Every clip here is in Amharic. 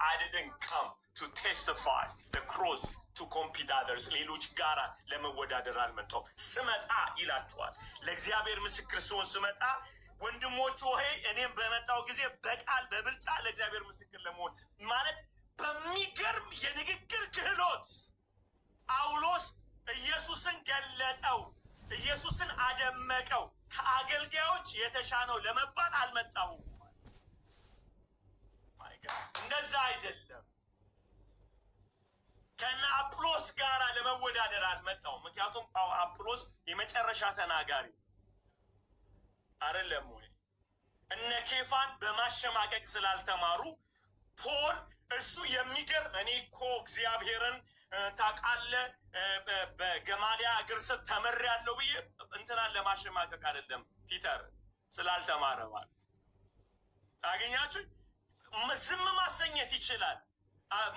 I didn't come to testify the cross to compete others. ሌሎች ጋራ ለመወዳደር አልመጣሁም። ስመጣ ይላችኋል ለእግዚአብሔር ምስክር ሲሆን ስመጣ ወንድሞች ሆይ እኔም በመጣው ጊዜ በቃል በብልጫ ለእግዚአብሔር ምስክር ለመሆን ማለት በሚገርም የንግግር ክህሎት ጳውሎስ ኢየሱስን ገለጠው፣ ኢየሱስን አደመቀው። ከአገልጋዮች የተሻለው ለመባል አልመጣሁም። እንደዛ አይደለም። ከነ አጵሎስ ጋራ ለመወዳደር አልመጣሁም። ምክንያቱም አጵሎስ የመጨረሻ ተናጋሪ አይደለም ወይ? እነ ኬፋን በማሸማቀቅ ስላልተማሩ ፖል እሱ የሚገርም እኔ እኮ እግዚአብሔርን ታውቃለህ በገማሊያ እግር ስር ተምሬያለሁ ብዬ እንትናን ለማሸማቀቅ አይደለም። ፒተር ስላልተማረ ማለት ታገኛችሁ ዝም ማሰኘት ይችላል።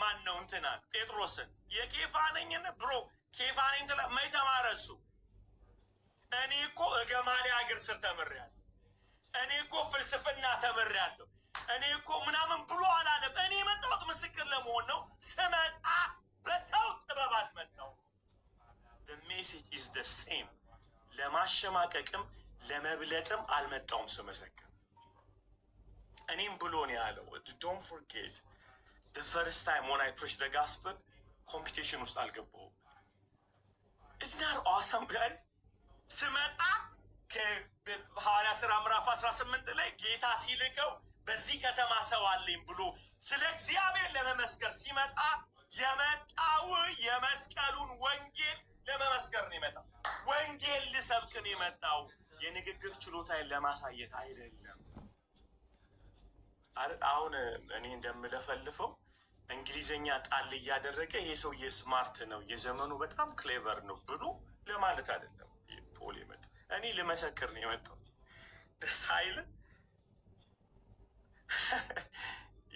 ማን ነው እንትናን ጴጥሮስን የኬፋ ነኝን ብሮ ኬፋ ነኝ ትላ ማይተማረ እሱ እኔ እኮ ገማሊያ እግር ስር ተምሬያለሁ፣ እኔ እኮ ፍልስፍና ተምሬያለሁ፣ እኔ እኮ ምናምን ብሎ አላለም። እኔ የመጣሁት ምስክር ለመሆን ነው። ስመጣ በሰው ጥበብ አልመጣሁም። the message is the same። ለማሸማቀቅም ለመብለጥም አልመጣሁም ስመሰክር። እኔም ብሎ ነው ያለው። don't forget the first time when I preached the gospel competition ውስጥ አልገባሁም። Isn't that awesome guys? ስመጣ ከሐዋርያ ሥራ ምዕራፍ 18 ላይ ጌታ ሲልከው በዚህ ከተማ ሰው አለኝ ብሎ ስለ እግዚአብሔር ለመመስከር ሲመጣ የመጣው የመስቀሉን ወንጌል ለመመስከር ነው የመጣው። ወንጌል ልሰብክ ነው የመጣው። የንግግር ችሎታዬን ለማሳየት አይደለም። አሁን እኔ እንደምለፈልፈው እንግሊዘኛ ጣል እያደረገ ይሄ ሰውዬ ስማርት ነው፣ የዘመኑ በጣም ክሌቨር ነው ብሎ ለማለት አይደለም። ፖል የመጣ እኔ ልመሰክር ነው የመጣው። ደስ አይልም?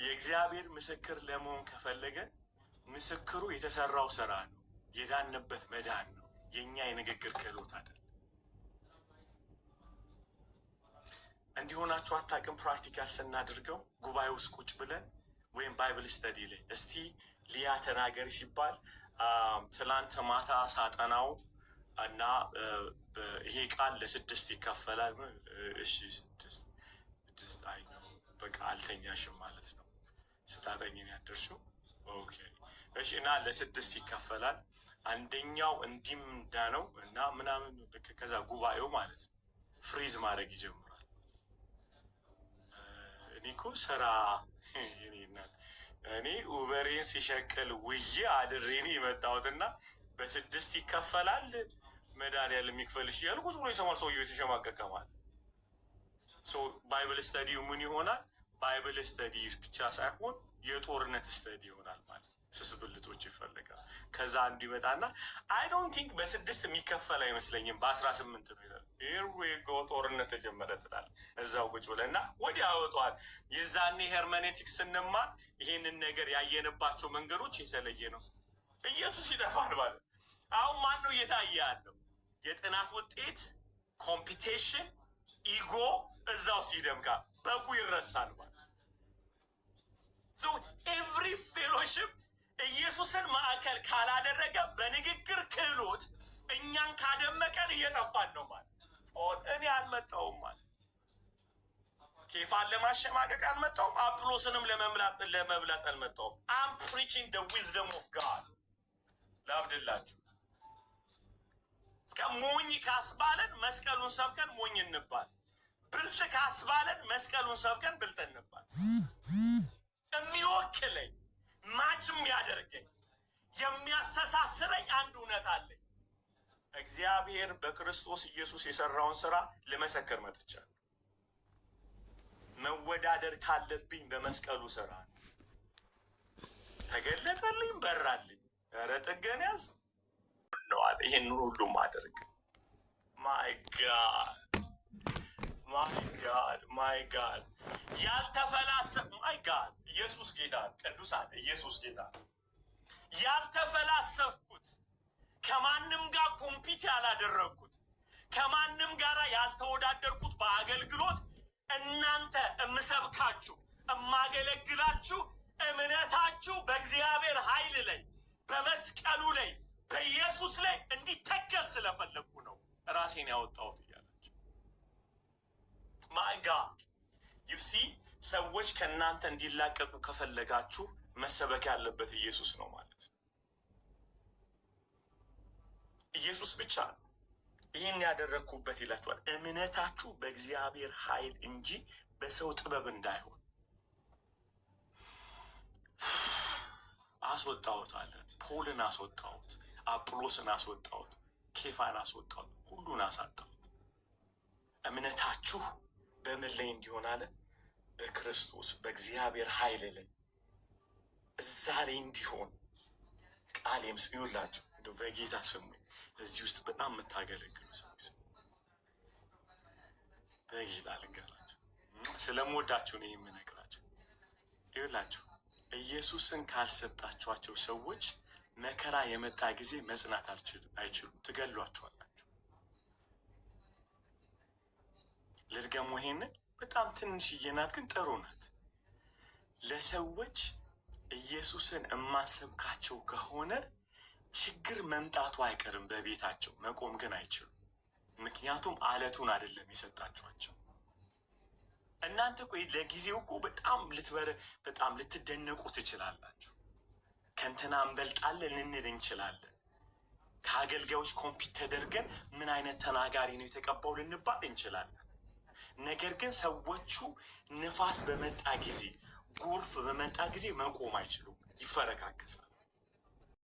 የእግዚአብሔር ምስክር ለመሆን ከፈለገ ምስክሩ የተሰራው ስራ ነው፣ የዳንበት መዳን ነው፣ የእኛ የንግግር ክህሎት አይደለም። እንዲሆናችሁ አታውቅም። ፕራክቲካል ስናድርገው ጉባኤ ውስጥ ቁጭ ብለን ወይም ባይብል ስተዲ ላይ እስቲ ሊያ ተናገሪ ሲባል ትላንት ማታ ሳጠናው እና ይሄ ቃል ለ6 ይከፈላል። እሺ 6 አይ ነው በቃ አልተኛሽም ማለት ነው። ስታጠኝን ያደርሽው ኦኬ እሺ። እና ለ6 ይከፈላል። አንደኛው እንዲምዳ ነው እና ምናምን ከዛ ጉባኤው ማለት ነው ፍሪዝ ማድረግ ይጀምራል። እኔ እኮ ስራ እኔ ኡበሬን ሲሸቅል ውዬ አድሬን የመጣሁትና በ6 ይከፈላል መድኃኒዓለም የሚክፈልሽ እያሉ ቁጭ ብሎ የሰማል። ሰውዬው የተሸማቀቀ ማለት ባይብል ስተዲው ምን ይሆናል? ባይብል ስተዲ ብቻ ሳይሆን የጦርነት ስተዲ ይሆናል ማለት ስስብልቶች ይፈልጋል። ከዛ አንዱ ይመጣና አይ ዶንት ቲንክ በ6 የሚከፈል አይመስለኝም በ18 ነው ይላል። ይሄ ጦርነት ተጀመረ ትላል። እዛው ቁጭ ብለና ወዲያ ያወጣዋል። የዛኔ ሄርሜኔቲክስ ስንማር ይሄንን ነገር ያየንባቸው መንገዶች የተለየ ነው። ኢየሱስ ይጠፋል ማለት አሁን ማን ነው እየታየ ያለው? የጥናት ውጤት፣ ኮምፒቴሽን፣ ኢጎ እዛው ሲደምቃል። በጉ ይረሳል ማለት ኤቭሪ ፌሎሺፕ ኢየሱስን ማዕከል ካላደረገ በንግግር ክህሎት እኛን ካደመቀን እየጠፋን ነው ማለት። እኔ አልመጣሁም ማለት ኬፋን ለማሸማቀቅ አልመጣሁም። አጵሎስንም ለመብላት አልመጣሁም። አም ፕሪቺንግ ደ ዊዝደም ኦፍ ጋድ። ላብድላችሁ ሞኝ ካስባለን መስቀሉን ሰብከን ሞኝ እንባል። ብልጥ ካስባለን መስቀሉን ሰብከን ብልጥ እንባል። የሚወክለኝ ማችም ያደርገኝ የሚያስተሳስረኝ አንድ እውነት አለኝ። እግዚአብሔር በክርስቶስ ኢየሱስ የሰራውን ስራ ልመሰክር መጥቻለሁ። መወዳደር ካለብኝ በመስቀሉ ስራ ተገለጠልኝ፣ በራልኝ። ኧረ ጥገን ያዝ ነዋል። ይሄን ሁሉም አደርግ። ማይ ጋድ ማይ ጋድ ማይ ጋድ ያልተፈላሰፍ ማይ ጋድ ኢየሱስ ጌታ፣ ቅዱሳን ኢየሱስ ጌታ። ያልተፈላሰፍኩት ከማንም ጋር ኮምፒት ያላደረግኩት ከማንም ጋር ያልተወዳደርኩት በአገልግሎት እናንተ እምሰብካችሁ እማገለግላችሁ እምነት በእግዚአብሔር ኃይል ላይ በመስቀሉ ላይ በኢየሱስ ላይ እንዲተከል ስለፈለግኩ ነው ራሴን ያወጣሁት እያላችሁ ማይ ጋድ ዩሲ ሰዎች ከእናንተ እንዲላቀቁ ከፈለጋችሁ መሰበክ ያለበት ኢየሱስ ነው ማለት ነው። ኢየሱስ ብቻ ነው። ይህን ያደረግኩበት ይላችኋል እምነታችሁ በእግዚአብሔር ኃይል እንጂ በሰው ጥበብ እንዳይሆን አስወጣሁት አለ። ፖልን አስወጣሁት፣ አጵሎስን አስወጣሁት፣ ኬፋን አስወጣሁት፣ ሁሉን አሳጣሁት። እምነታችሁ በምን ላይ እንዲሆን አለ? በክርስቶስ በእግዚአብሔር ኃይል ላይ እዛ ላይ እንዲሆን ቃል ይውላችሁ። እንደው በጌታ ስሙ እዚህ ውስጥ በጣም የምታገለግሉ ሰዎች በጌታ ልንገራችሁ፣ ስለምወዳችሁ ነው የምነግራችሁ። ይውላችሁ ኢየሱስን ካልሰጣችኋቸው ሰዎች መከራ የመጣ ጊዜ መጽናት አይችሉም፣ ትገሏችኋላችሁ። ልድገሙ ይሄንን፣ በጣም ትንሽዬ ናት ግን ጥሩ ናት። ለሰዎች ኢየሱስን የማሰብካቸው ከሆነ ችግር መምጣቱ አይቀርም በቤታቸው፣ መቆም ግን አይችሉም። ምክንያቱም አለቱን አይደለም የሰጣችኋቸው። እናንተ እኮ ለጊዜው እኮ በጣም ልትደነቁ ትችላላችሁ። ከእንትና እንበልጣለን ልንል እንችላለን። ከአገልጋዮች ኮምፒት ተደርገን ምን አይነት ተናጋሪ ነው የተቀባው ልንባል እንችላለን። ነገር ግን ሰዎቹ ንፋስ በመጣ ጊዜ፣ ጎርፍ በመጣ ጊዜ መቆም አይችሉም፣ ይፈረካከሳል።